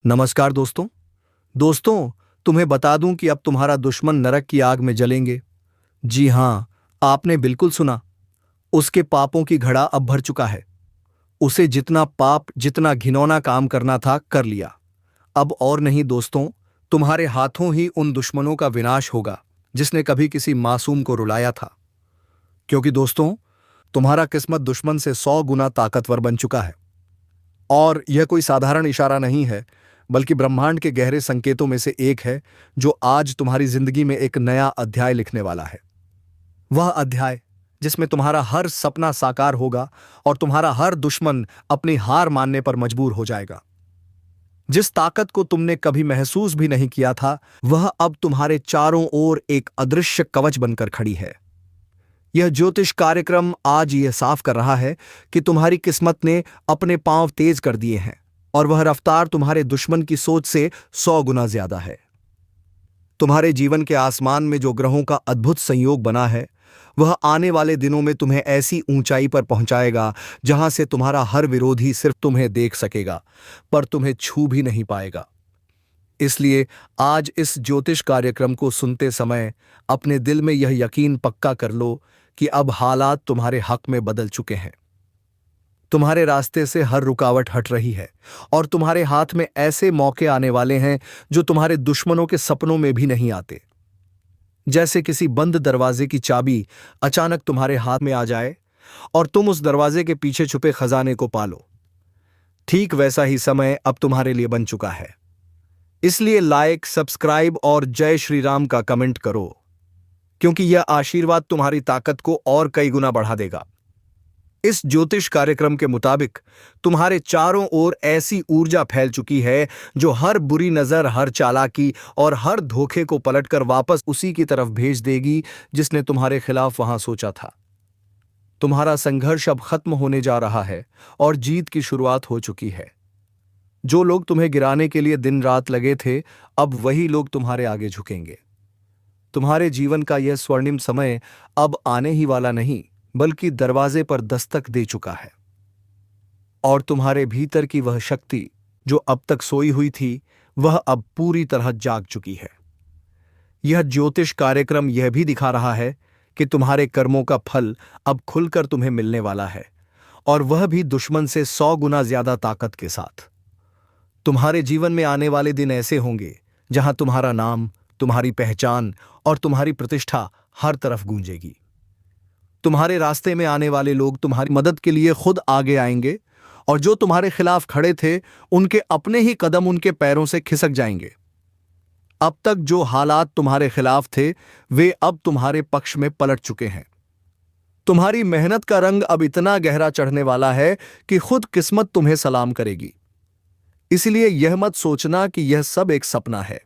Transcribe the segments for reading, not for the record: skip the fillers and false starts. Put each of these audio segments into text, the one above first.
नमस्कार दोस्तों। तुम्हें बता दूं कि अब तुम्हारा दुश्मन नरक की आग में जलेंगे। जी हां, आपने बिल्कुल सुना। उसके पापों की घड़ा अब भर चुका है। उसे जितना पाप, जितना घिनौना काम करना था, कर लिया। अब और नहीं दोस्तों, तुम्हारे हाथों ही उन दुश्मनों का विनाश होगा जिसने कभी किसी मासूम को रुलाया था। क्योंकि दोस्तों, तुम्हारा किस्मत दुश्मन से 100 गुना ताकतवर बन चुका है। और यह कोई साधारण इशारा नहीं है, बल्कि ब्रह्मांड के गहरे संकेतों में से एक है जो आज तुम्हारी जिंदगी में एक नया अध्याय लिखने वाला है। वह अध्याय जिसमें तुम्हारा हर सपना साकार होगा और तुम्हारा हर दुश्मन अपनी हार मानने पर मजबूर हो जाएगा। जिस ताकत को तुमने कभी महसूस भी नहीं किया था, वह अब तुम्हारे चारों ओर एक अदृश्य कवच बनकर खड़ी है। यह ज्योतिष कार्यक्रम आज यह साफ कर रहा है कि तुम्हारी किस्मत ने अपने पांव तेज कर दिए हैं और वह रफ्तार तुम्हारे दुश्मन की सोच से 100 गुना ज्यादा है। तुम्हारे जीवन के आसमान में जो ग्रहों का अद्भुत संयोग बना है, वह आने वाले दिनों में तुम्हें ऐसी ऊंचाई पर पहुंचाएगा जहां से तुम्हारा हर विरोधी सिर्फ तुम्हें देख सकेगा, पर तुम्हें छू भी नहीं पाएगा। इसलिए आज इस ज्योतिष कार्यक्रम को सुनते समय अपने दिल में यह यकीन पक्का कर लो कि अब हालात तुम्हारे हक में बदल चुके हैं। तुम्हारे रास्ते से हर रुकावट हट रही है और तुम्हारे हाथ में ऐसे मौके आने वाले हैं जो तुम्हारे दुश्मनों के सपनों में भी नहीं आते। जैसे किसी बंद दरवाजे की चाबी अचानक तुम्हारे हाथ में आ जाए और तुम उस दरवाजे के पीछे छुपे खजाने को पालो। ठीक वैसा ही समय अब तुम्हारे लिए बन चुका है। इसलिए लाइक, सब्सक्राइब और जय श्री राम का कमेंट करो, क्योंकि यह आशीर्वाद तुम्हारी ताकत को और कई गुना बढ़ा देगा। इस ज्योतिष कार्यक्रम के मुताबिक तुम्हारे चारों ओर ऐसी ऊर्जा फैल चुकी है जो हर बुरी नजर, हर चालाकी और हर धोखे को पलटकर वापस उसी की तरफ भेज देगी जिसने तुम्हारे खिलाफ वहां सोचा था। तुम्हारा संघर्ष अब खत्म होने जा रहा है और जीत की शुरुआत हो चुकी है। जो लोग तुम्हें गिराने के लिए दिन रात लगे थे, अब वही लोग तुम्हारे आगे झुकेंगे। तुम्हारे जीवन का यह स्वर्णिम समय अब आने ही वाला नहीं, बल्कि दरवाजे पर दस्तक दे चुका है। और तुम्हारे भीतर की वह शक्ति जो अब तक सोई हुई थी, वह अब पूरी तरह जाग चुकी है। यह ज्योतिष कार्यक्रम यह भी दिखा रहा है कि तुम्हारे कर्मों का फल अब खुलकर तुम्हें मिलने वाला है, और वह भी दुश्मन से 100 गुना ज्यादा ताकत के साथ। तुम्हारे जीवन में आने वाले दिन ऐसे होंगे जहां तुम्हारा नाम, तुम्हारी पहचान और तुम्हारी प्रतिष्ठा हर तरफ गूंजेगी। तुम्हारे रास्ते में आने वाले लोग तुम्हारी मदद के लिए खुद आगे आएंगे, और जो तुम्हारे खिलाफ खड़े थे, उनके अपने ही कदम उनके पैरों से खिसक जाएंगे। अब तक जो हालात तुम्हारे खिलाफ थे, वे अब तुम्हारे पक्ष में पलट चुके हैं। तुम्हारी मेहनत का रंग अब इतना गहरा चढ़ने वाला है कि खुद किस्मत तुम्हें सलाम करेगी। इसलिए यह मत सोचना कि यह सब एक सपना है।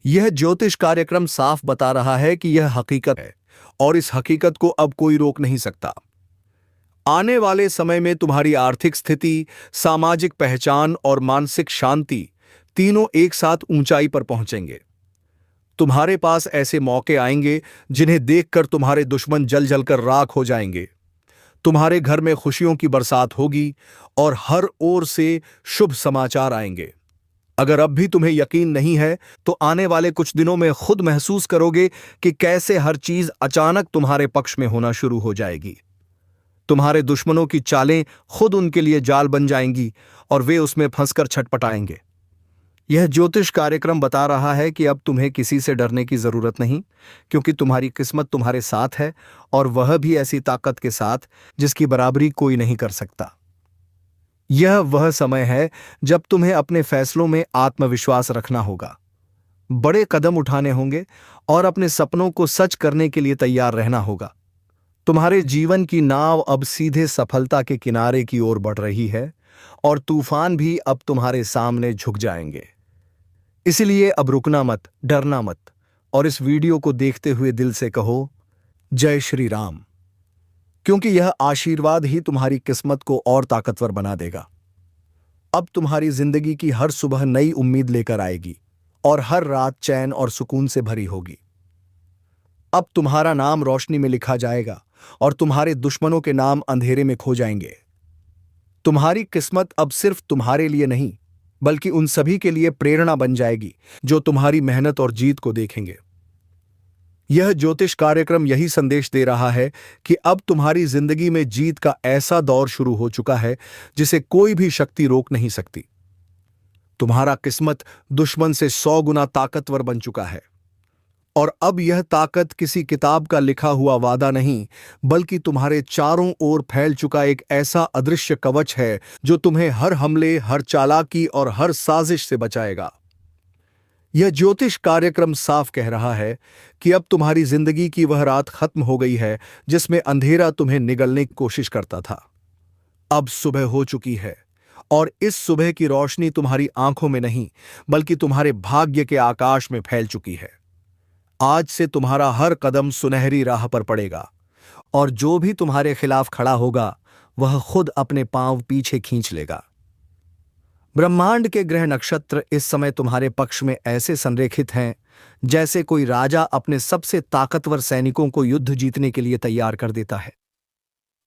यह ज्योतिष कार्यक्रम साफ बता रहा है कि यह हकीकत है, और इस हकीकत को अब कोई रोक नहीं सकता। आने वाले समय में तुम्हारी आर्थिक स्थिति, सामाजिक पहचान और मानसिक शांति तीनों एक साथ ऊंचाई पर पहुंचेंगे। तुम्हारे पास ऐसे मौके आएंगे जिन्हें देखकर तुम्हारे दुश्मन जल जलकर राख हो जाएंगे। तुम्हारे घर में खुशियों की बरसात होगी और हर ओर से शुभ समाचार आएंगे। अगर अब भी तुम्हें यकीन नहीं है, तो आने वाले कुछ दिनों में खुद महसूस करोगे कि कैसे हर चीज अचानक तुम्हारे पक्ष में होना शुरू हो जाएगी। तुम्हारे दुश्मनों की चालें खुद उनके लिए जाल बन जाएंगी और वे उसमें फंसकर छटपटाएंगे। यह ज्योतिष कार्यक्रम बता रहा है कि अब तुम्हें किसी से डरने की जरूरत नहीं, क्योंकि तुम्हारी किस्मत तुम्हारे साथ है, और वह भी ऐसी ताकत के साथ जिसकी बराबरी कोई नहीं कर सकता। यह वह समय है जब तुम्हें अपने फैसलों में आत्मविश्वास रखना होगा, बड़े कदम उठाने होंगे और अपने सपनों को सच करने के लिए तैयार रहना होगा। तुम्हारे जीवन की नाव अब सीधे सफलता के किनारे की ओर बढ़ रही है, और तूफान भी अब तुम्हारे सामने झुक जाएंगे। इसलिए अब रुकना मत, डरना मत, और इस वीडियो को देखते हुए दिल से कहो, जय श्री राम, क्योंकि यह आशीर्वाद ही तुम्हारी किस्मत को और ताकतवर बना देगा। अब तुम्हारी जिंदगी की हर सुबह नई उम्मीद लेकर आएगी, और हर रात चैन और सुकून से भरी होगी। अब तुम्हारा नाम रोशनी में लिखा जाएगा, और तुम्हारे दुश्मनों के नाम अंधेरे में खो जाएंगे। तुम्हारी किस्मत अब सिर्फ तुम्हारे लिए नहीं, बल्कि उन सभी के लिए प्रेरणा बन जाएगी जो तुम्हारी मेहनत और जीत को देखेंगे। यह ज्योतिष कार्यक्रम यही संदेश दे रहा है कि अब तुम्हारी जिंदगी में जीत का ऐसा दौर शुरू हो चुका है जिसे कोई भी शक्ति रोक नहीं सकती। तुम्हारा किस्मत दुश्मन से 100 गुना ताकतवर बन चुका है। और अब यह ताकत किसी किताब का लिखा हुआ वादा नहीं, बल्कि तुम्हारे चारों ओर फैल चुका एक ऐसा अदृश्य कवच है जो तुम्हें हर हमले, हर चालाकी और हर साजिश से बचाएगा। यह ज्योतिष कार्यक्रम साफ कह रहा है कि अब तुम्हारी जिंदगी की वह रात खत्म हो गई है जिसमें अंधेरा तुम्हें निगलने की कोशिश करता था। अब सुबह हो चुकी है और इस सुबह की रोशनी तुम्हारी आंखों में नहीं, बल्कि तुम्हारे भाग्य के आकाश में फैल चुकी है। आज से तुम्हारा हर कदम सुनहरी राह पर पड़ेगा और जो भी तुम्हारे खिलाफ खड़ा होगा वह खुद अपने पांव पीछे खींच लेगा। ब्रह्मांड के ग्रह नक्षत्र इस समय तुम्हारे पक्ष में ऐसे संरेखित हैं जैसे कोई राजा अपने सबसे ताकतवर सैनिकों को युद्ध जीतने के लिए तैयार कर देता है।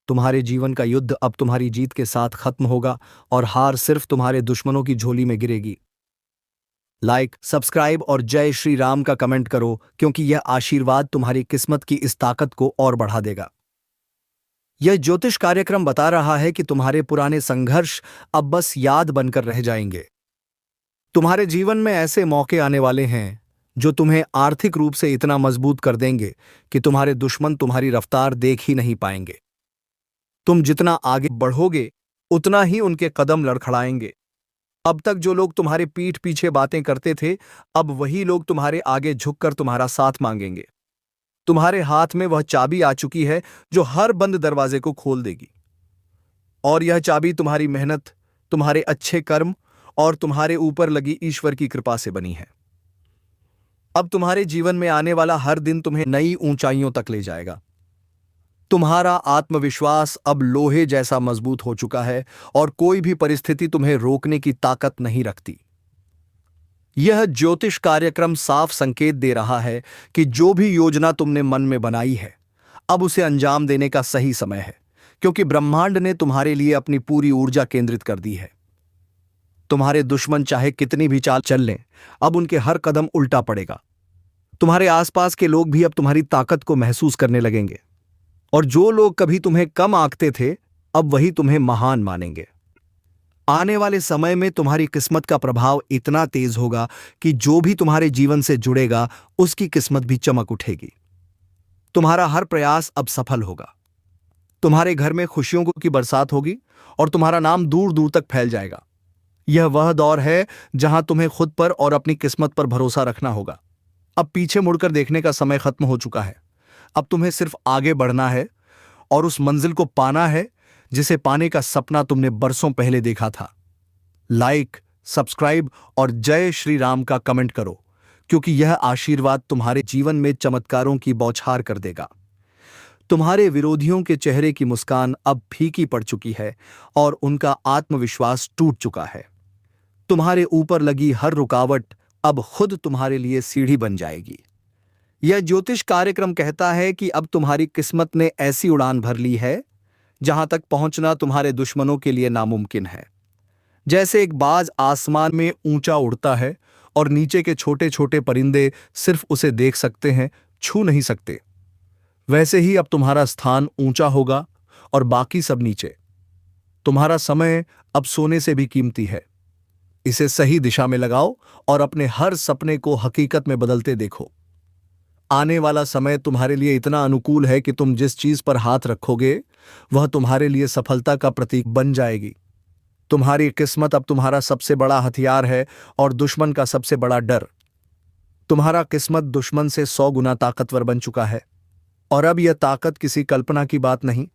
तुम्हारे जीवन का युद्ध अब तुम्हारी जीत के साथ खत्म होगा और हार सिर्फ तुम्हारे दुश्मनों की झोली में गिरेगी। लाइक, सब्सक्राइब और जय श्री राम का कमेंट करो, क्योंकि यह आशीर्वाद तुम्हारी किस्मत की इस ताकत को और बढ़ा देगा। यह ज्योतिष कार्यक्रम बता रहा है कि तुम्हारे पुराने संघर्ष अब बस याद बनकर रह जाएंगे। तुम्हारे जीवन में ऐसे मौके आने वाले हैं जो तुम्हें आर्थिक रूप से इतना मजबूत कर देंगे कि तुम्हारे दुश्मन तुम्हारी रफ्तार देख ही नहीं पाएंगे। तुम जितना आगे बढ़ोगे उतना ही उनके कदम लड़खड़ाएंगे। अब तक जो लोग तुम्हारे पीठ पीछे बातें करते थे, अब वही लोग तुम्हारे आगे झुककर तुम्हारा साथ मांगेंगे। तुम्हारे हाथ में वह चाबी आ चुकी है जो हर बंद दरवाजे को खोल देगी। और यह चाबी तुम्हारी मेहनत, तुम्हारे अच्छे कर्म और तुम्हारे ऊपर लगी ईश्वर की कृपा से बनी है। अब तुम्हारे जीवन में आने वाला हर दिन तुम्हें नई ऊंचाइयों तक ले जाएगा। तुम्हारा आत्मविश्वास अब लोहे जैसा मजबूत हो चुका है और कोई भी परिस्थिति तुम्हें रोकने की ताकत नहीं रखती। यह ज्योतिष कार्यक्रम साफ संकेत दे रहा है कि जो भी योजना तुमने मन में बनाई है, अब उसे अंजाम देने का सही समय है, क्योंकि ब्रह्मांड ने तुम्हारे लिए अपनी पूरी ऊर्जा केंद्रित कर दी है। तुम्हारे दुश्मन चाहे कितनी भी चाल चल लें, अब उनके हर कदम उल्टा पड़ेगा। तुम्हारे आसपास के लोग भी अब तुम्हारी ताकत को महसूस करने लगेंगे और जो लोग कभी तुम्हें कम आंकते थे, अब वही तुम्हें महान मानेंगे। आने वाले समय में तुम्हारी किस्मत का प्रभाव इतना तेज होगा कि जो भी तुम्हारे जीवन से जुड़ेगा उसकी किस्मत भी चमक उठेगी। तुम्हारा हर प्रयास अब सफल होगा। तुम्हारे घर में खुशियों की बरसात होगी और तुम्हारा नाम दूर दूर तक फैल जाएगा। यह वह दौर है जहां तुम्हें खुद पर और अपनी किस्मत पर भरोसा रखना होगा। अब पीछे मुड़कर देखने का समय खत्म हो चुका है। अब तुम्हें सिर्फ आगे बढ़ना है और उस मंजिल को पाना है जिसे पाने का सपना तुमने बरसों पहले देखा था। लाइक, सब्सक्राइब और जय श्री राम का कमेंट करो, क्योंकि यह आशीर्वाद तुम्हारे जीवन में चमत्कारों की बौछार कर देगा। तुम्हारे विरोधियों के चेहरे की मुस्कान अब फीकी पड़ चुकी है और उनका आत्मविश्वास टूट चुका है। तुम्हारे ऊपर लगी हर रुकावट अब खुद तुम्हारे लिए सीढ़ी बन जाएगी। यह ज्योतिष कार्यक्रम कहता है कि अब तुम्हारी किस्मत ने ऐसी उड़ान भर ली है जहां तक पहुंचना तुम्हारे दुश्मनों के लिए नामुमकिन है। जैसे एक बाज आसमान में ऊंचा उड़ता है और नीचे के छोटे छोटे परिंदे सिर्फ उसे देख सकते हैं, छू नहीं सकते, वैसे ही अब तुम्हारा स्थान ऊंचा होगा और बाकी सब नीचे। तुम्हारा समय अब सोने से भी कीमती है। इसे सही दिशा में लगाओ और अपने हर सपने को हकीकत में बदलते देखो। आने वाला समय तुम्हारे लिए इतना अनुकूल है कि तुम जिस चीज पर हाथ रखोगे वह तुम्हारे लिए सफलता का प्रतीक बन जाएगी। तुम्हारी किस्मत अब तुम्हारा सबसे बड़ा हथियार है और दुश्मन का सबसे बड़ा डर। तुम्हारा किस्मत दुश्मन से 100 गुना ताकतवर बन चुका है और अब यह ताकत किसी कल्पना की बात नहीं,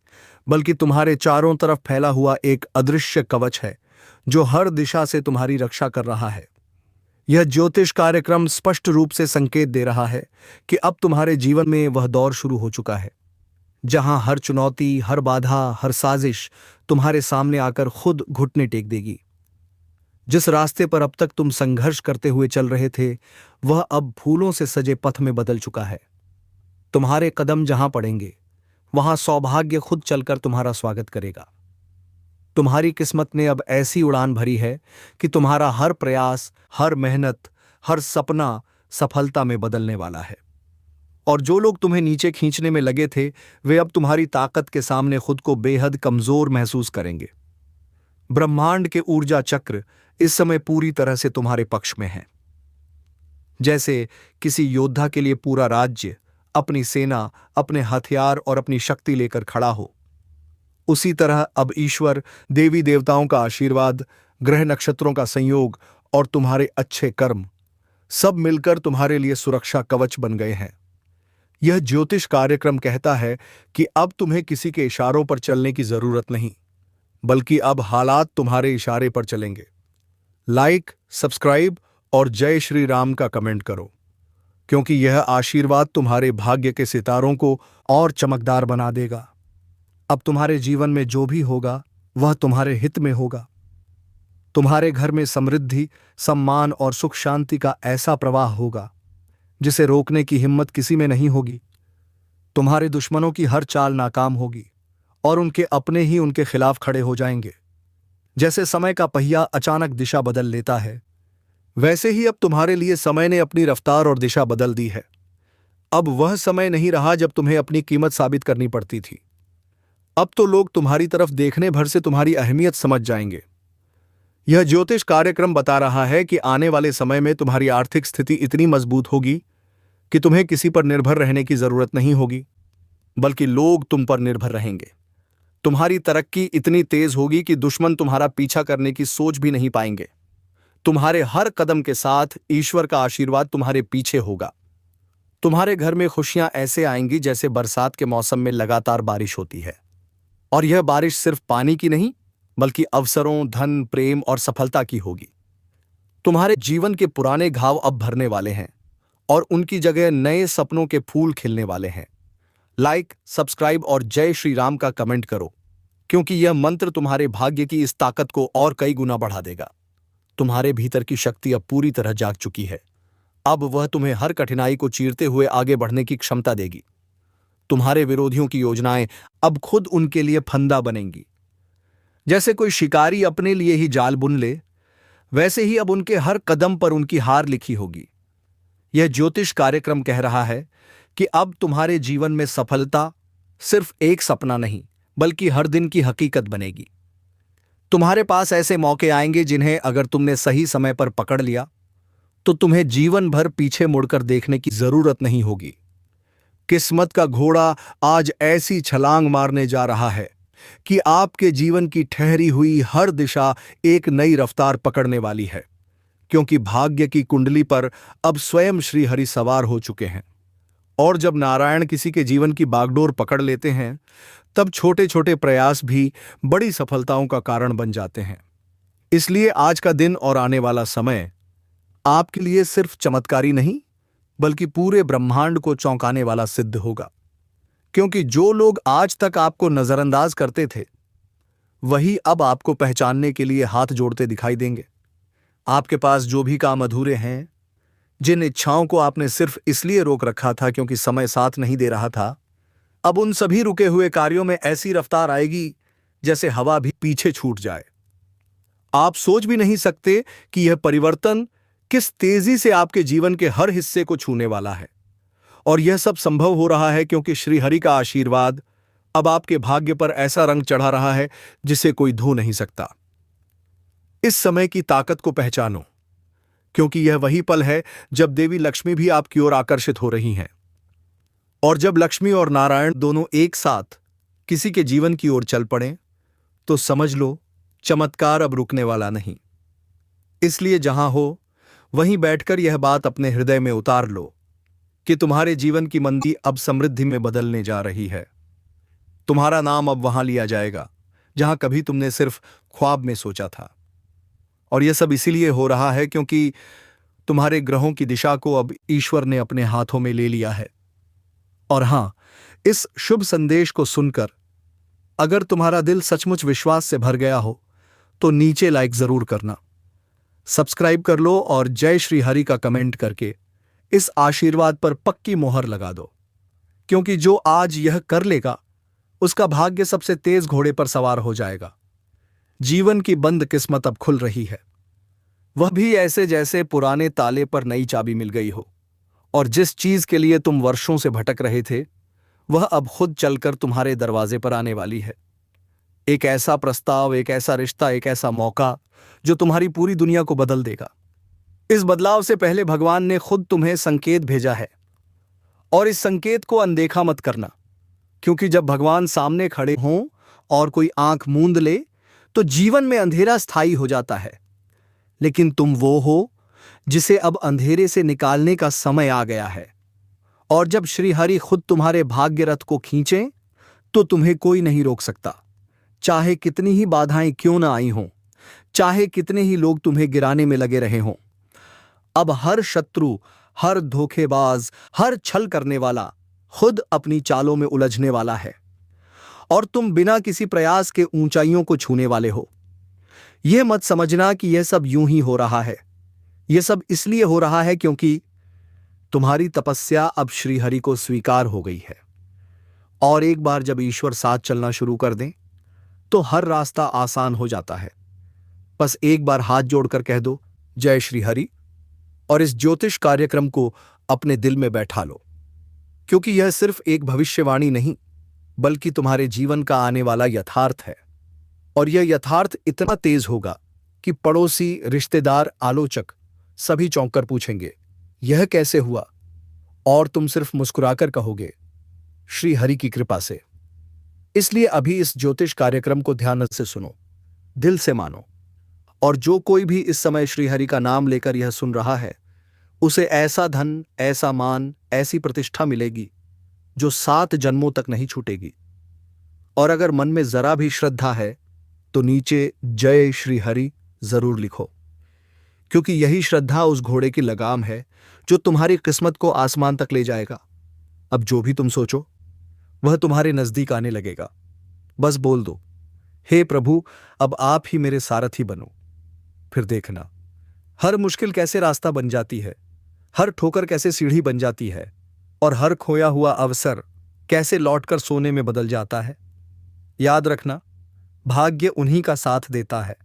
बल्कि तुम्हारे चारों तरफ फैला हुआ एक अदृश्य कवच है जो हर दिशा से तुम्हारी रक्षा कर रहा है। यह ज्योतिष कार्यक्रम स्पष्ट रूप से संकेत दे रहा है कि अब तुम्हारे जीवन में वह दौर शुरू हो चुका है जहां हर चुनौती, हर बाधा, हर साजिश तुम्हारे सामने आकर खुद घुटने टेक देगी। जिस रास्ते पर अब तक तुम संघर्ष करते हुए चल रहे थे, वह अब फूलों से सजे पथ में बदल चुका है। तुम्हारे कदम जहां पड़ेंगे, वहां सौभाग्य खुद चलकर तुम्हारा स्वागत करेगा। तुम्हारी किस्मत ने अब ऐसी उड़ान भरी है कि तुम्हारा हर प्रयास, हर मेहनत, हर सपना सफलता में बदलने वाला है। और जो लोग तुम्हें नीचे खींचने में लगे थे, वे अब तुम्हारी ताकत के सामने खुद को बेहद कमजोर महसूस करेंगे। ब्रह्मांड के ऊर्जा चक्र इस समय पूरी तरह से तुम्हारे पक्ष में है। जैसे किसी योद्धा के लिए पूरा राज्य अपनी सेना, अपने हथियार और अपनी शक्ति लेकर खड़ा हो, उसी तरह अब ईश्वर, देवी देवताओं का आशीर्वाद, ग्रह नक्षत्रों का संयोग और तुम्हारे अच्छे कर्म सब मिलकर तुम्हारे लिए सुरक्षा कवच बन गए हैं। यह ज्योतिष कार्यक्रम कहता है कि अब तुम्हें किसी के इशारों पर चलने की जरूरत नहीं, बल्कि अब हालात तुम्हारे इशारे पर चलेंगे। लाइक, सब्सक्राइब और जय श्री राम का कमेंट करो, क्योंकि यह आशीर्वाद तुम्हारे भाग्य के सितारों को और चमकदार बना देगा। अब तुम्हारे जीवन में जो भी होगा वह तुम्हारे हित में होगा। तुम्हारे घर में समृद्धि, सम्मान और सुख शांति का ऐसा प्रवाह होगा जिसे रोकने की हिम्मत किसी में नहीं होगी। तुम्हारे दुश्मनों की हर चाल नाकाम होगी और उनके अपने ही उनके खिलाफ खड़े हो जाएंगे। जैसे समय का पहिया अचानक दिशा बदल लेता है, वैसे ही अब तुम्हारे लिए समय ने अपनी रफ्तार और दिशा बदल दी है। अब वह समय नहीं रहा जब तुम्हें अपनी कीमत साबित करनी पड़ती थी। अब तो लोग तुम्हारी तरफ देखने भर से तुम्हारी अहमियत समझ जाएंगे। यह ज्योतिष कार्यक्रम बता रहा है कि आने वाले समय में तुम्हारी आर्थिक स्थिति इतनी मजबूत होगी कि तुम्हें किसी पर निर्भर रहने की जरूरत नहीं होगी, बल्कि लोग तुम पर निर्भर रहेंगे। तुम्हारी तरक्की इतनी तेज होगी कि दुश्मन तुम्हारा पीछा करने की सोच भी नहीं पाएंगे। तुम्हारे हर कदम के साथ ईश्वर का आशीर्वाद तुम्हारे पीछे होगा। तुम्हारे घर में खुशियां ऐसे आएंगी जैसे बरसात के मौसम में लगातार बारिश होती है। और यह बारिश सिर्फ पानी की नहीं, बल्कि अवसरों, धन, प्रेम और सफलता की होगी। तुम्हारे जीवन के पुराने घाव अब भरने वाले हैं और उनकी जगह नए सपनों के फूल खिलने वाले हैं। लाइक, सब्सक्राइब और जय श्री राम का कमेंट करो, क्योंकि यह मंत्र तुम्हारे भाग्य की इस ताकत को और कई गुना बढ़ा देगा। तुम्हारे भीतर की शक्ति अब पूरी तरह जाग चुकी है। अब वह तुम्हें हर कठिनाई को चीरते हुए आगे बढ़ने की क्षमता देगी। तुम्हारे विरोधियों की योजनाएं अब खुद उनके लिए फंदा बनेंगी। जैसे कोई शिकारी अपने लिए ही जाल बुन ले, वैसे ही अब उनके हर कदम पर उनकी हार लिखी होगी। यह ज्योतिष कार्यक्रम कह रहा है कि अब तुम्हारे जीवन में सफलता सिर्फ एक सपना नहीं, बल्कि हर दिन की हकीकत बनेगी। तुम्हारे पास ऐसे मौके आएंगे जिन्हें अगर तुमने सही समय पर पकड़ लिया तो तुम्हें जीवन भर पीछे मुड़कर देखने की जरूरत नहीं होगी। किस्मत का घोड़ा आज ऐसी छलांग मारने जा रहा है कि आपके जीवन की ठहरी हुई हर दिशा एक नई रफ्तार पकड़ने वाली है, क्योंकि भाग्य की कुंडली पर अब स्वयं श्री हरि सवार हो चुके हैं। और जब नारायण किसी के जीवन की बागडोर पकड़ लेते हैं, तब छोटे छोटे प्रयास भी बड़ी सफलताओं का कारण बन जाते हैं। इसलिए आज का दिन और आने वाला समय आपके लिए सिर्फ चमत्कारी नहीं, बल्कि पूरे ब्रह्मांड को चौंकाने वाला सिद्ध होगा। क्योंकि जो लोग आज तक आपको नजरअंदाज करते थे, वही अब आपको पहचानने के लिए हाथ जोड़ते दिखाई देंगे। आपके पास जो भी काम अधूरे हैं, जिन इच्छाओं को आपने सिर्फ इसलिए रोक रखा था क्योंकि समय साथ नहीं दे रहा था, अब उन सभी रुके हुए कार्यों में ऐसी रफ्तार आएगी जैसे हवा भी पीछे छूट जाए। आप सोच भी नहीं सकते कि यह परिवर्तन किस तेजी से आपके जीवन के हर हिस्से को छूने वाला है। और यह सब संभव हो रहा है क्योंकि श्री हरि का आशीर्वाद अब आपके भाग्य पर ऐसा रंग चढ़ा रहा है जिसे कोई धो नहीं सकता। इस समय की ताकत को पहचानो, क्योंकि यह वही पल है जब देवी लक्ष्मी भी आपकी ओर आकर्षित हो रही हैं। और जब लक्ष्मी और नारायण दोनों एक साथ किसी के जीवन की ओर चल पड़ें, तो समझ लो चमत्कार अब रुकने वाला नहीं। इसलिए जहां हो वहीं बैठकर यह बात अपने हृदय में उतार लो कि तुम्हारे जीवन की मंदी अब समृद्धि में बदलने जा रही है। तुम्हारा नाम अब वहां लिया जाएगा जहां कभी तुमने सिर्फ ख्वाब में सोचा था। और यह सब इसीलिए हो रहा है क्योंकि तुम्हारे ग्रहों की दिशा को अब ईश्वर ने अपने हाथों में ले लिया है। और हां, इस शुभ संदेश को सुनकर अगर तुम्हारा दिल सचमुच विश्वास से भर गया हो तो नीचे लाइक जरूर करना, सब्सक्राइब कर लो और जय श्री हरि का कमेंट करके इस आशीर्वाद पर पक्की मोहर लगा दो। क्योंकि जो आज यह कर लेगा उसका भाग्य सबसे तेज घोड़े पर सवार हो जाएगा। जीवन की बंद किस्मत अब खुल रही है, वह भी ऐसे जैसे पुराने ताले पर नई चाबी मिल गई हो। और जिस चीज के लिए तुम वर्षों से भटक रहे थे, वह अब खुद चलकर तुम्हारे दरवाजे पर आने वाली है। एक ऐसा प्रस्ताव, एक ऐसा रिश्ता, एक ऐसा मौका जो तुम्हारी पूरी दुनिया को बदल देगा। इस बदलाव से पहले भगवान ने खुद तुम्हें संकेत भेजा है, और इस संकेत को अनदेखा मत करना, क्योंकि जब भगवान सामने खड़े हों और कोई आंख मूंद ले तो जीवन में अंधेरा स्थायी हो जाता है। लेकिन तुम वो हो जिसे अब अंधेरे से निकालने का समय आ गया है। और जब श्री हरि खुद तुम्हारे भाग्य रथ को खींचे तो तुम्हें कोई नहीं रोक सकता, चाहे कितनी ही बाधाएं क्यों ना आई हों, चाहे कितने ही लोग तुम्हें गिराने में लगे रहे हों। अब हर शत्रु, हर धोखेबाज, हर छल करने वाला खुद अपनी चालों में उलझने वाला है, और तुम बिना किसी प्रयास के ऊंचाइयों को छूने वाले हो। यह मत समझना कि यह सब यूं ही हो रहा है। यह सब इसलिए हो रहा है क्योंकि तुम्हारी तपस्या अब श्रीहरि को स्वीकार हो गई है। और एक बार जब ईश्वर साथ चलना शुरू कर दें तो हर रास्ता आसान हो जाता है। बस एक बार हाथ जोड़कर कह दो, जय श्रीहरि, और इस ज्योतिष कार्यक्रम को अपने दिल में बैठा लो, क्योंकि यह सिर्फ एक भविष्यवाणी नहीं, बल्कि तुम्हारे जीवन का आने वाला यथार्थ है। और यह यथार्थ इतना तेज होगा कि पड़ोसी, रिश्तेदार, आलोचक सभी चौंक कर पूछेंगे, यह कैसे हुआ? और तुम सिर्फ मुस्कुराकर कहोगे, श्री हरि की कृपा से। इसलिए अभी इस ज्योतिष कार्यक्रम को ध्यान से सुनो, दिल से मानो, और जो कोई भी इस समय श्री हरि का नाम लेकर यह सुन रहा है, उसे ऐसा धन, ऐसा मान, ऐसी प्रतिष्ठा मिलेगी जो 7 जन्मों तक नहीं छूटेगी। और अगर मन में जरा भी श्रद्धा है तो नीचे जय श्री हरि जरूर लिखो, क्योंकि यही श्रद्धा उस घोड़े की लगाम है जो तुम्हारी किस्मत को आसमान तक ले जाएगा। अब जो भी तुम सोचो वह तुम्हारे नजदीक आने लगेगा। बस बोल दो, हे प्रभु, अब आप ही मेरे सारथी बनो। फिर देखना हर मुश्किल कैसे रास्ता बन जाती है, हर ठोकर कैसे सीढ़ी बन जाती है, और हर खोया हुआ अवसर कैसे लौटकर सोने में बदल जाता है। याद रखना, भाग्य उन्हीं का साथ देता है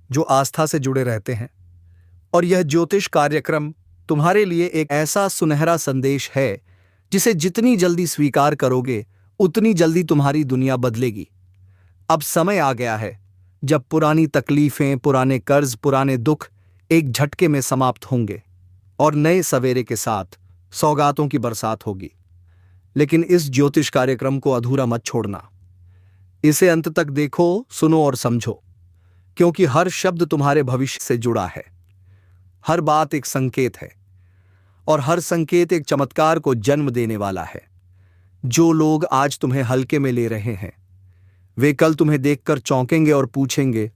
जो आस्था से जुड़े रहते हैं। और यह ज्योतिष कार्यक्रम तुम्हारे लिए एक ऐसा सुनहरा संदेश है जिसे जितनी जल्दी स्वीकार करोगे उतनी जल्दी तुम्हारी दुनिया बदलेगी। अब समय आ गया है जब पुरानी तकलीफें, पुराने कर्ज, पुराने दुख एक झटके में समाप्त होंगे और नए सवेरे के साथ सौगातों की बरसात होगी। लेकिन इस ज्योतिष कार्यक्रम को अधूरा मत छोड़ना। इसे अंत तक देखो, सुनो और समझो, क्योंकि हर शब्द तुम्हारे भविष्य से जुड़ा है। हर बात एक संकेत है, और हर संकेत एक चमत्कार को जन्म देने वाला है। जो लोग आज तुम्हें हल्के में ले रहे हैं, वे कल तुम्हें देखकर चौंकेंगे और पूछेंगे,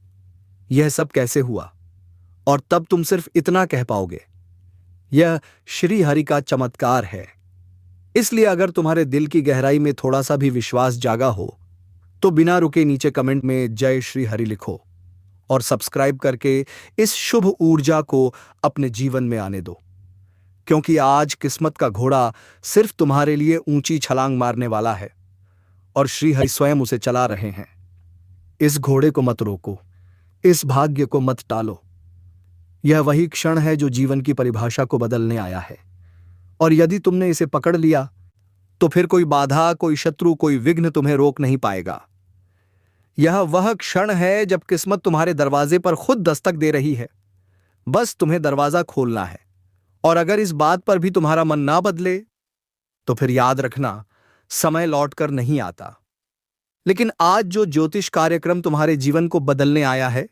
यह सब कैसे हुआ? और तब तुम सिर्फ इतना कह पाओगे, यह श्री हरि का चमत्कार है। इसलिए अगर तुम्हारे दिल की गहराई में थोड़ा सा भी विश्वास जागा हो तो बिना रुके नीचे कमेंट में जय श्री हरि लिखो, और सब्सक्राइब करके इस शुभ ऊर्जा को अपने जीवन में आने दो, क्योंकि आज किस्मत का घोड़ा सिर्फ तुम्हारे लिए ऊंची छलांग मारने वाला है, और श्री हरि स्वयं उसे चला रहे हैं। इस घोड़े को मत रोको, इस भाग्य को मत टालो। यह वही क्षण है जो जीवन की परिभाषा को बदलने आया है, और यदि तुमने इसे पकड़ लिया तो फिर कोई बाधा, कोई शत्रु, कोई विघ्न तुम्हें रोक नहीं पाएगा। यह वह क्षण है जब किस्मत तुम्हारे दरवाजे पर खुद दस्तक दे रही है। बस तुम्हें दरवाजा खोलना है, और अगर इस बात पर भी तुम्हारा मन ना बदले तो फिर याद रखना, समय लौटकर नहीं आता। लेकिन आज जो ज्योतिष कार्यक्रम तुम्हारे जीवन को बदलने आया है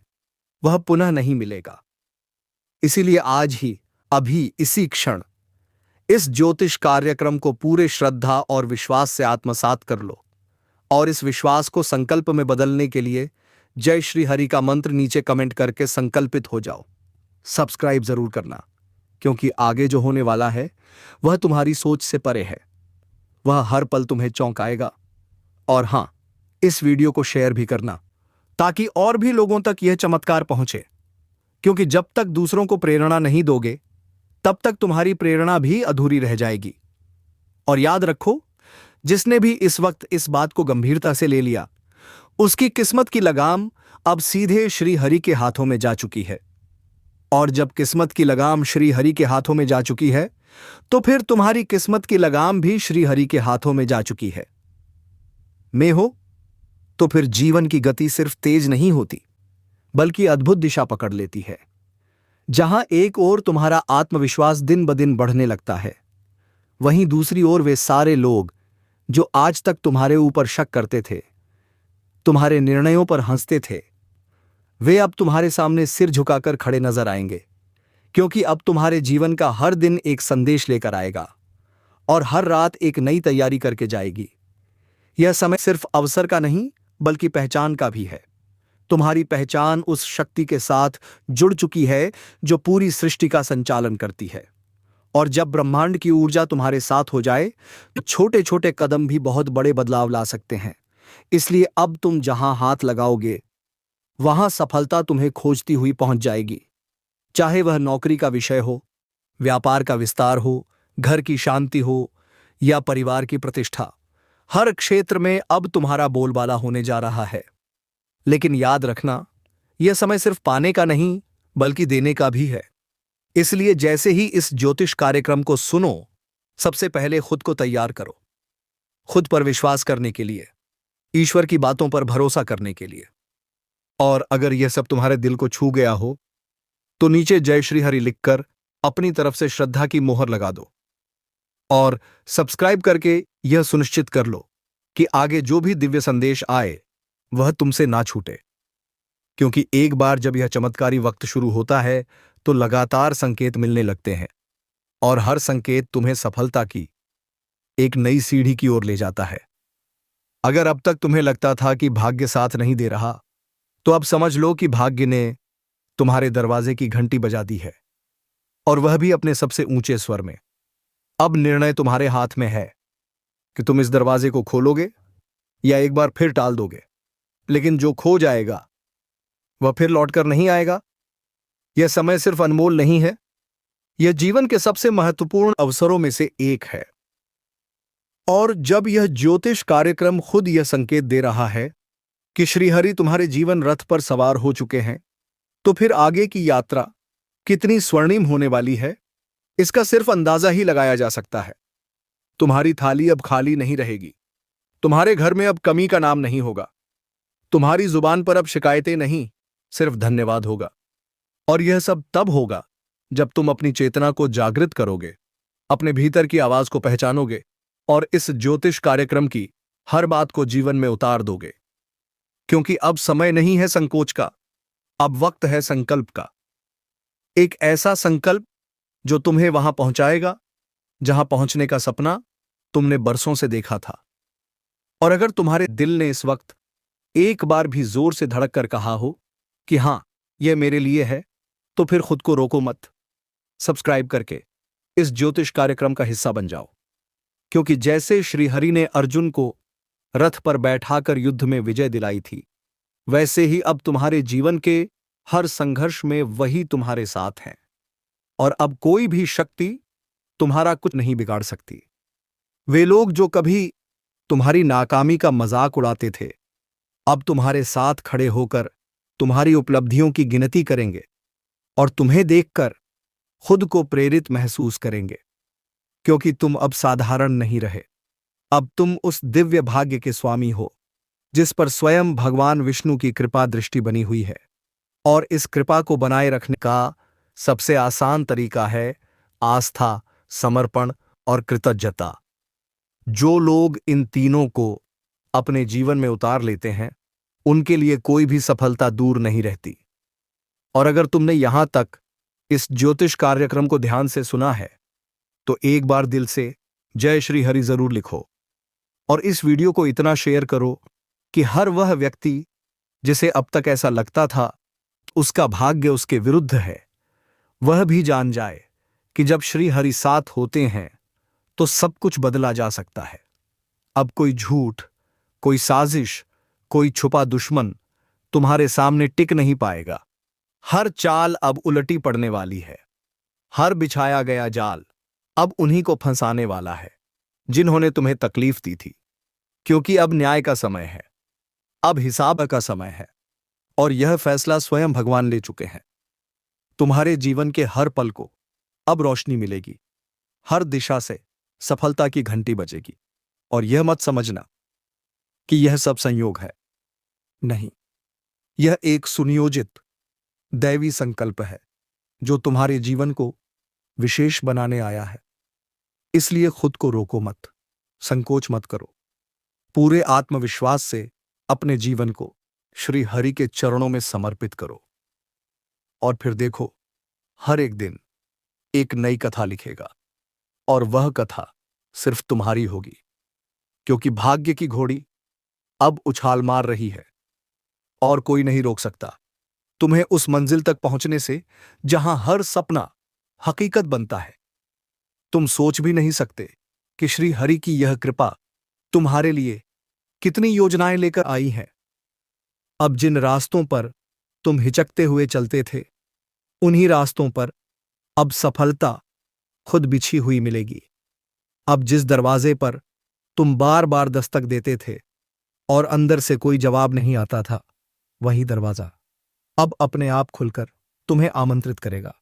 वह पुनः नहीं मिलेगा। इसीलिए आज ही, अभी, इसी क्षण इस ज्योतिष कार्यक्रम को पूरे श्रद्धा और विश्वास से आत्मसात कर लो, और इस विश्वास को संकल्प में बदलने के लिए जय श्री हरि का मंत्र नीचे कमेंट करके संकल्पित हो जाओ। सब्सक्राइब जरूर करना, क्योंकि आगे जो होने वाला है वह तुम्हारी सोच से परे है। वह हर पल तुम्हें चौंकाएगा। और हां, इस वीडियो को शेयर भी करना, ताकि और भी लोगों तक यह चमत्कार पहुंचे, क्योंकि जब तक दूसरों को प्रेरणा नहीं दोगे तब तक तुम्हारी प्रेरणा भी अधूरी रह जाएगी। और याद रखो, जिसने भी इस वक्त इस बात को गंभीरता से ले लिया, उसकी किस्मत की लगाम अब सीधे श्री हरि के हाथों में जा चुकी है। और जब किस्मत की लगाम श्री हरि के हाथों में जा चुकी है, तो फिर तुम्हारी किस्मत की लगाम भी श्री हरि के हाथों में जा चुकी है। में हो तो फिर जीवन की गति सिर्फ तेज नहीं होती, बल्कि अद्भुत दिशा पकड़ लेती है। जहां एक ओर तुम्हारा आत्मविश्वास दिन ब दिन बढ़ने लगता है, वहीं दूसरी ओर वे सारे लोग जो आज तक तुम्हारे ऊपर शक करते थे, तुम्हारे निर्णयों पर हंसते थे, वे अब तुम्हारे सामने सिर झुकाकर खड़े नजर आएंगे। क्योंकि अब तुम्हारे जीवन का हर दिन एक संदेश लेकर आएगा और हर रात एक नई तैयारी करके जाएगी। यह समय सिर्फ अवसर का नहीं, बल्कि पहचान का भी है। तुम्हारी पहचान उस शक्ति के साथ जुड़ चुकी है जो पूरी सृष्टि का संचालन करती है। और जब ब्रह्मांड की ऊर्जा तुम्हारे साथ हो जाए, तो छोटे छोटे कदम भी बहुत बड़े बदलाव ला सकते हैं। इसलिए अब तुम जहां हाथ लगाओगे, वहां सफलता तुम्हें खोजती हुई पहुंच जाएगी। चाहे वह नौकरी का विषय हो, व्यापार का विस्तार हो, घर की शांति हो या परिवार की प्रतिष्ठा, हर क्षेत्र में अब तुम्हारा बोलबाला होने जा रहा है। लेकिन याद रखना, यह समय सिर्फ पाने का नहीं, बल्कि देने का भी है। इसलिए जैसे ही इस ज्योतिष कार्यक्रम को सुनो, सबसे पहले खुद को तैयार करो। खुद पर विश्वास करने के लिए, ईश्वर की बातों पर भरोसा करने के लिए। और अगर यह सब तुम्हारे दिल को छू गया हो, तो नीचे जय श्री हरि लिखकर अपनी तरफ से श्रद्धा की मोहर लगा दो और सब्सक्राइब करके यह सुनिश्चित कर लो कि आगे जो भी दिव्य संदेश आए वह तुमसे ना छूटे। क्योंकि एक बार जब यह चमत्कारी वक्त शुरू होता है, तो लगातार संकेत मिलने लगते हैं और हर संकेत तुम्हें सफलता की एक नई सीढ़ी की ओर ले जाता है। अगर अब तक तुम्हें लगता था कि भाग्य साथ नहीं दे रहा, तो अब समझ लो कि भाग्य ने तुम्हारे दरवाजे की घंटी बजा दी है, और वह भी अपने सबसे ऊंचे स्वर में। अब निर्णय तुम्हारे हाथ में है कि तुम इस दरवाजे को खोलोगे या एक बार फिर टाल दोगे। लेकिन जो खो जाएगा वह फिर लौटकर नहीं आएगा। यह समय सिर्फ अनमोल नहीं है, यह जीवन के सबसे महत्वपूर्ण अवसरों में से एक है। और जब यह ज्योतिष कार्यक्रम खुद यह संकेत दे रहा है कि श्रीहरि तुम्हारे जीवन रथ पर सवार हो चुके हैं, तो फिर आगे की यात्रा कितनी स्वर्णिम होने वाली है, इसका सिर्फ अंदाजा ही लगाया जा सकता है। तुम्हारी थाली अब खाली नहीं रहेगी। तुम्हारे घर में अब कमी का नाम नहीं होगा। तुम्हारी जुबान पर अब शिकायतें नहीं, सिर्फ धन्यवाद होगा। और यह सब तब होगा जब तुम अपनी चेतना को जागृत करोगे, अपने भीतर की आवाज को पहचानोगे और इस ज्योतिष कार्यक्रम की हर बात को जीवन में उतार दोगे। क्योंकि अब समय नहीं है संकोच का, अब वक्त है संकल्प का। एक ऐसा संकल्प जो तुम्हें वहां पहुंचाएगा जहां पहुंचने का सपना तुमने बरसों से देखा था। और अगर तुम्हारे दिल ने इस वक्त एक बार भी जोर से धड़क कर कहा हो कि हां, यह मेरे लिए है, तो फिर खुद को रोको मत। सब्सक्राइब करके इस ज्योतिष कार्यक्रम का हिस्सा बन जाओ। क्योंकि जैसे श्रीहरि ने अर्जुन को रथ पर बैठाकर युद्ध में विजय दिलाई थी, वैसे ही अब तुम्हारे जीवन के हर संघर्ष में वही तुम्हारे साथ हैं। और अब कोई भी शक्ति तुम्हारा कुछ नहीं बिगाड़ सकती। वे लोग जो कभी तुम्हारी नाकामी का मजाक उड़ाते थे, अब तुम्हारे साथ खड़े होकर तुम्हारी उपलब्धियों की गिनती करेंगे और तुम्हें देखकर खुद को प्रेरित महसूस करेंगे। क्योंकि तुम अब साधारण नहीं रहे, अब तुम उस दिव्य भाग्य के स्वामी हो जिस पर स्वयं भगवान विष्णु की कृपा दृष्टि बनी हुई है। और इस कृपा को बनाए रखने का सबसे आसान तरीका है आस्था, समर्पण और कृतज्ञता। जो लोग इन तीनों को अपने जीवन में उतार लेते हैं, उनके लिए कोई भी सफलता दूर नहीं रहती। और अगर तुमने यहां तक इस ज्योतिष कार्यक्रम को ध्यान से सुना है, तो एक बार दिल से जय श्री हरि जरूर लिखो और इस वीडियो को इतना शेयर करो कि हर वह व्यक्ति जिसे अब तक ऐसा लगता था उसका भाग्य उसके विरुद्ध है, वह भी जान जाए कि जब श्री हरि साथ होते हैं तो सब कुछ बदला जा सकता है। अब कोई झूठ, कोई साजिश, कोई छुपा दुश्मन तुम्हारे सामने टिक नहीं पाएगा। हर चाल अब उलटी पड़ने वाली है। हर बिछाया गया जाल अब उन्हीं को फंसाने वाला है जिन्होंने तुम्हें तकलीफ दी थी। क्योंकि अब न्याय का समय है, अब हिसाब का समय है और यह फैसला स्वयं भगवान ले चुके हैं। तुम्हारे जीवन के हर पल को अब रोशनी मिलेगी, हर दिशा से सफलता की घंटी बजेगी। और यह मत समझना कि यह सब संयोग है। नहीं, यह एक सुनियोजित दैवी संकल्प है जो तुम्हारे जीवन को विशेष बनाने आया है। इसलिए खुद को रोको मत, संकोच मत करो। पूरे आत्मविश्वास से अपने जीवन को श्री हरि के चरणों में समर्पित करो। और फिर देखो, हर एक दिन एक नई कथा लिखेगा, और वह कथा सिर्फ तुम्हारी होगी, क्योंकि भाग्य की घोड़ी अब उछाल मार रही है और कोई नहीं रोक सकता तुम्हें उस मंजिल तक पहुंचने से जहां हर सपना हकीकत बनता है। तुम सोच भी नहीं सकते कि श्री हरि की यह कृपा तुम्हारे लिए कितनी योजनाएं लेकर आई है। अब जिन रास्तों पर तुम हिचकते हुए चलते थे, उन्हीं रास्तों पर अब सफलता खुद बिछी हुई मिलेगी। अब जिस दरवाजे पर तुम बार बार दस्तक देते थे और अंदर से कोई जवाब नहीं आता था, वही दरवाजा अब अपने आप खुलकर तुम्हें आमंत्रित करेगा।